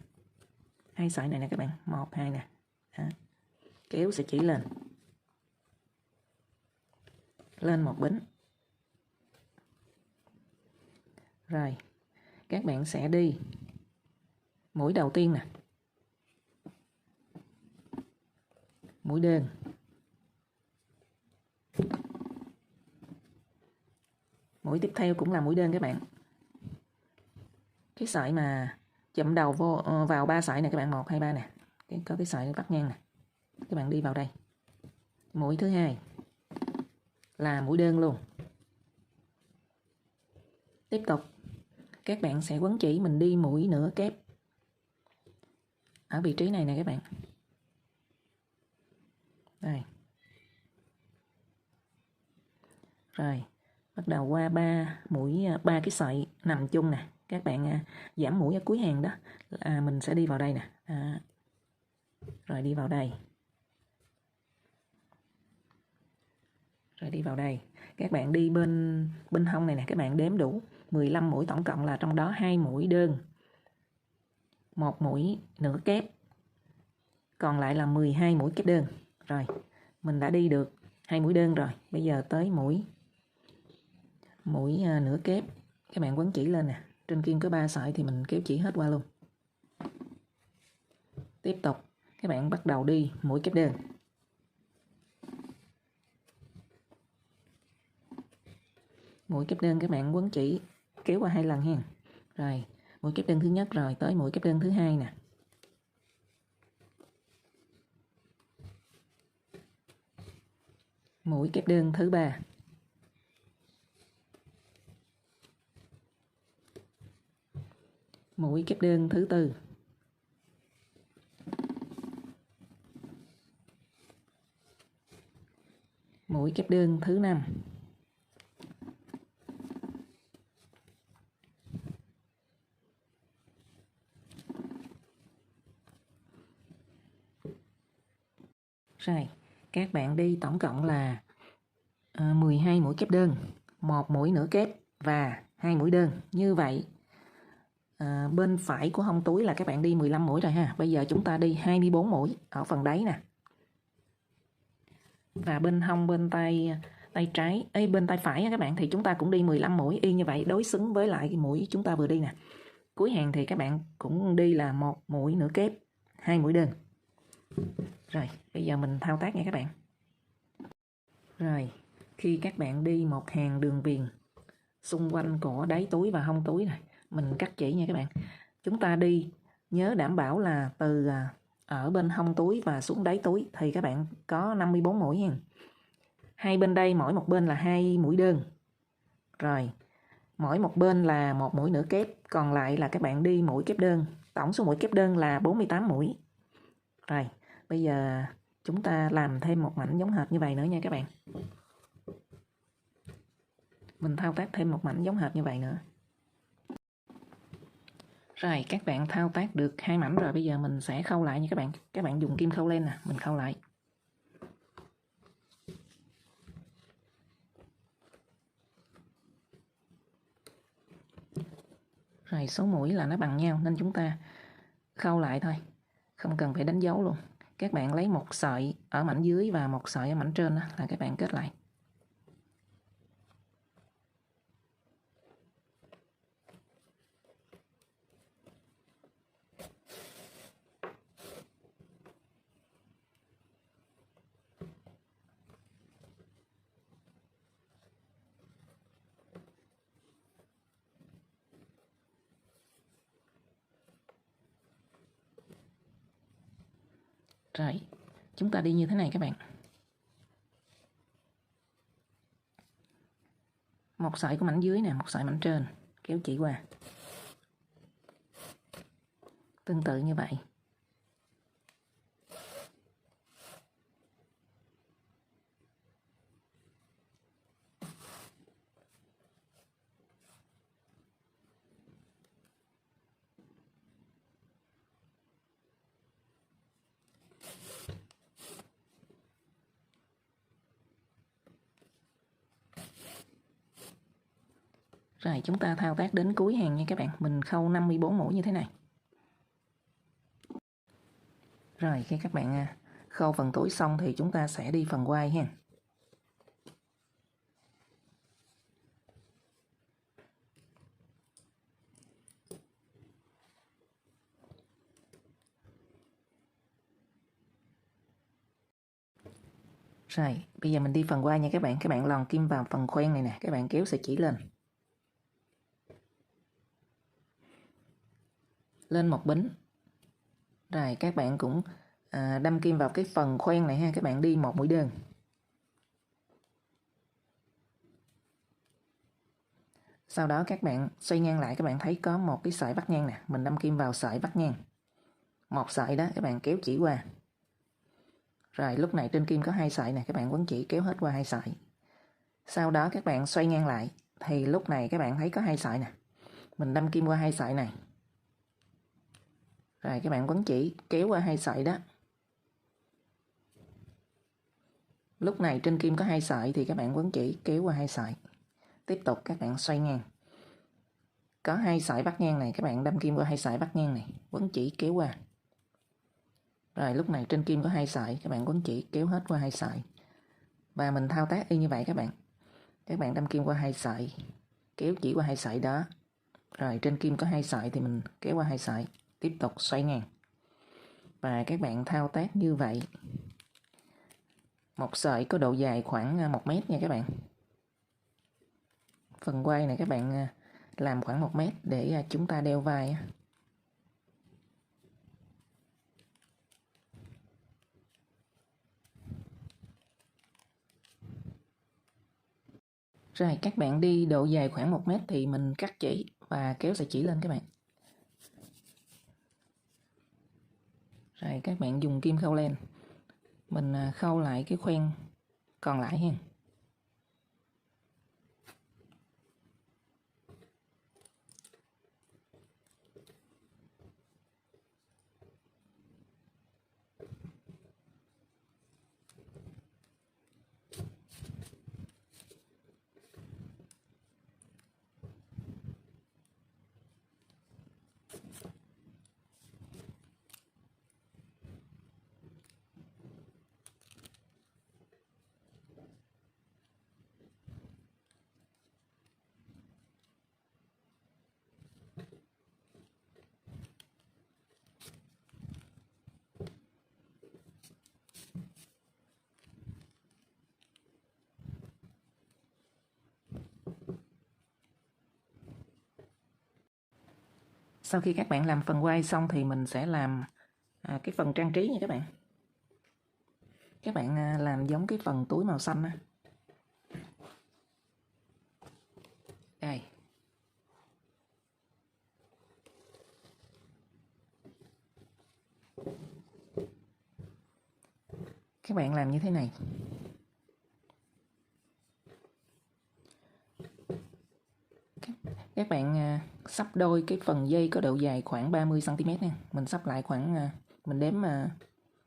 Speaker 1: 2 sợi này nè các bạn, 1, 2 nè. Đó. Kéo sợi chỉ lên. Lên một bính. Rồi, các bạn sẽ đi mũi đầu tiên nè. Mũi đơn. Mũi tiếp theo cũng là mũi đơn các bạn. Cái sợi mà chụm đầu vào 3 sợi này các bạn, 1, 2, 3 nè. Có cái sợi bắt ngang nè. Các bạn đi vào đây. Mũi thứ hai là mũi đơn luôn. Tiếp tục các bạn sẽ quấn chỉ mình đi mũi nửa kép ở vị trí này nè các bạn. Đây. Rồi bắt đầu qua 3 mũi, 3 cái sợi nằm chung nè. Các bạn giảm mũi ở cuối hàng đó là mình sẽ đi vào đây nè. Rồi đi vào đây. Rồi đi vào đây. Các bạn đi bên hông này nè, các bạn đếm đủ 15 mũi, tổng cộng là trong đó 2 mũi đơn, 1 mũi nửa kép, còn lại là 12 mũi kép đơn. Rồi, mình đã đi được 2 mũi đơn rồi. Bây giờ tới mũi nửa kép. Các bạn quấn chỉ lên nè. Trên kim có 3 sợi thì mình kéo chỉ hết qua luôn. Tiếp tục, các bạn bắt đầu đi mũi kép đơn. Mũi kép đơn các bạn quấn chỉ kéo qua 2 lần ha. Rồi, mũi kép đơn thứ nhất rồi, tới mũi kép đơn thứ hai nè. Mũi kép đơn thứ 3. Mũi kép đơn thứ 4. Mũi kép đơn thứ 5. Rồi, các bạn đi tổng cộng là 12 mũi kép đơn, 1 mũi nửa kép và 2 mũi đơn. Như vậy bên phải của hông túi là các bạn đi 15 mũi rồi ha. Bây giờ chúng ta đi 24 mũi ở phần đáy nè. Và bên hông bên tay trái, bên tay phải các bạn thì chúng ta cũng đi 15 mũi y như vậy, đối xứng với lại cái mũi chúng ta vừa đi nè. Cuối hàng thì các bạn cũng đi là 1 mũi nửa kép, 2 mũi đơn. Rồi, bây giờ mình thao tác nha các bạn. Rồi, khi các bạn đi một hàng đường viền xung quanh của đáy túi và hông túi này, mình cắt chỉ nha các bạn. Chúng ta đi nhớ đảm bảo là từ ở bên hông túi và xuống đáy túi thì các bạn có 54 mũi nha. Hai bên đây mỗi một bên là 2 mũi đơn. Rồi, mỗi một bên là 1 mũi nửa kép, còn lại là các bạn đi mũi kép đơn. Tổng số mũi kép đơn là 48 mũi. Rồi, bây giờ chúng ta làm thêm một mảnh giống hệt như vậy nữa nha các bạn. Mình thao tác thêm một mảnh giống hệt như vậy nữa. Rồi, các bạn thao tác được 2 mảnh rồi, bây giờ mình sẽ khâu lại nha các bạn. Các bạn dùng kim khâu len nè, mình khâu lại. Rồi, số mũi là nó bằng nhau nên chúng ta khâu lại thôi, không cần phải đánh dấu luôn. Các bạn lấy một sợi ở mảnh dưới và một sợi ở mảnh trên đó, là các bạn kết lại. Rồi, chúng ta đi như thế này các bạn. Một sợi của mảnh dưới nè, một sợi mảnh trên, kéo chỉ qua. Tương tự như vậy. Rồi chúng ta thao tác đến cuối hàng nha các bạn. Mình khâu 54 mũi như thế này. Rồi khi các bạn khâu phần túi xong thì chúng ta sẽ đi phần quai ha. Rồi, bây giờ mình đi phần quai nha các bạn. Các bạn lòn kim vào phần khoen này nè, các bạn kéo sợi chỉ lên một bính. Rồi các bạn cũng đâm kim vào cái phần khoen này ha, các bạn đi 1 mũi đơn. Sau đó các bạn xoay ngang lại, các bạn thấy có một cái sợi vắt ngang nè, mình đâm kim vào sợi vắt ngang. Một sợi đó các bạn kéo chỉ qua. Rồi lúc này trên kim có 2 sợi nè, các bạn quấn chỉ kéo hết qua 2 sợi. Sau đó các bạn xoay ngang lại thì lúc này các bạn thấy có 2 sợi nè. Mình đâm kim qua 2 sợi này. Rồi các bạn quấn chỉ kéo qua 2 sợi đó. Lúc này trên kim có 2 sợi thì các bạn quấn chỉ kéo qua 2 sợi. Tiếp tục các bạn xoay ngang. Có 2 sợi bắt ngang này, các bạn đâm kim qua 2 sợi bắt ngang này, quấn chỉ kéo qua. Rồi lúc này trên kim có 2 sợi, các bạn quấn chỉ kéo hết qua 2 sợi. Và mình thao tác y như vậy các bạn. Các bạn đâm kim qua 2 sợi, kéo chỉ qua 2 sợi đó. Rồi trên kim có 2 sợi thì mình kéo qua 2 sợi, tiếp tục xoay ngang. Và các bạn thao tác như vậy. Một sợi có độ dài khoảng 1 mét nha các bạn. Phần quai này các bạn làm khoảng 1 mét để chúng ta đeo vai. Rồi các bạn đi độ dài khoảng 1 mét thì mình cắt chỉ và kéo sợi chỉ lên các bạn. Rồi các bạn dùng kim khâu len. Mình khâu lại cái khoen còn lại ha. Sau khi các bạn làm phần quai xong thì mình sẽ làm cái phần trang trí nha các bạn. Các bạn làm giống cái phần túi màu xanh á. Đây. Các bạn làm như thế này. Các bạn sắp đôi cái phần dây có độ dài khoảng 30 cm nha. Mình sắp lại khoảng mình đếm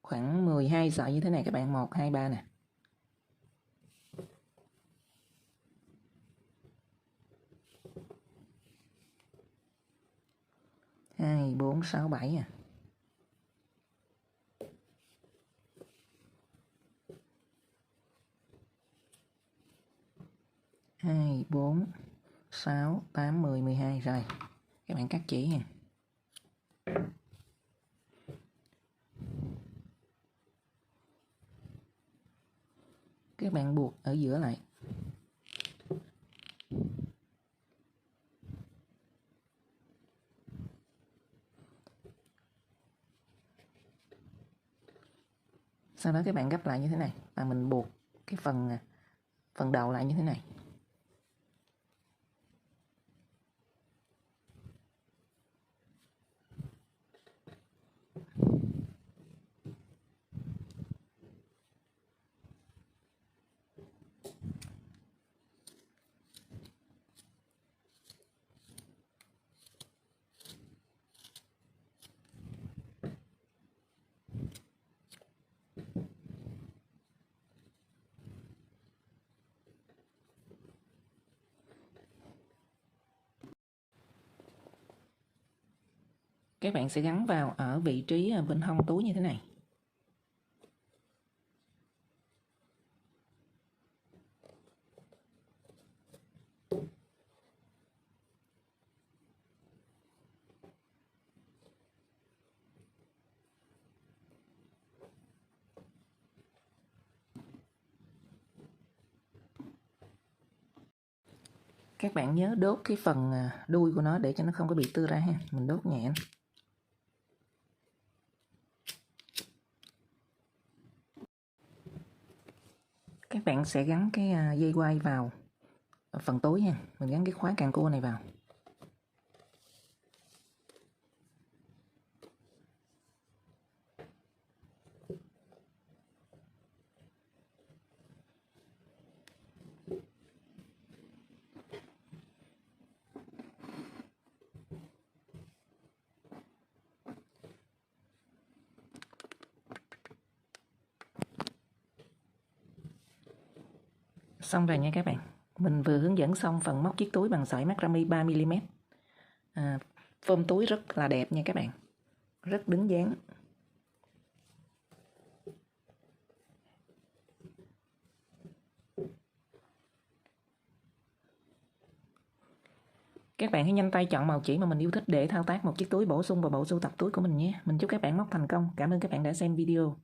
Speaker 1: khoảng 12 sợi như thế này các bạn, 1 2 3 nè. 2 4 6 7 à. 2 4 6 8 10 12 rồi. Các bạn cắt chỉ nha. Các bạn buộc ở giữa lại. Sau đó các bạn gấp lại như thế này và mình buộc cái phần đầu lại như thế này. Các bạn sẽ gắn vào ở vị trí bên hông túi như thế này. Các bạn nhớ đốt cái phần đuôi của nó để cho nó không có bị tưa ra ha. Mình đốt nhẹ. Các bạn sẽ gắn cái dây quai vào phần túi nha. Mình gắn cái khóa càng cua này vào. Xong rồi nha các bạn. Mình vừa hướng dẫn xong phần móc chiếc túi bằng sợi macrame 3mm. Form túi rất là đẹp nha các bạn. Rất đứng dáng. Các bạn hãy nhanh tay chọn màu chỉ mà mình yêu thích để thao tác một chiếc túi bổ sung vào bộ sưu tập túi của mình nhé. Mình chúc các bạn móc thành công. Cảm ơn các bạn đã xem video.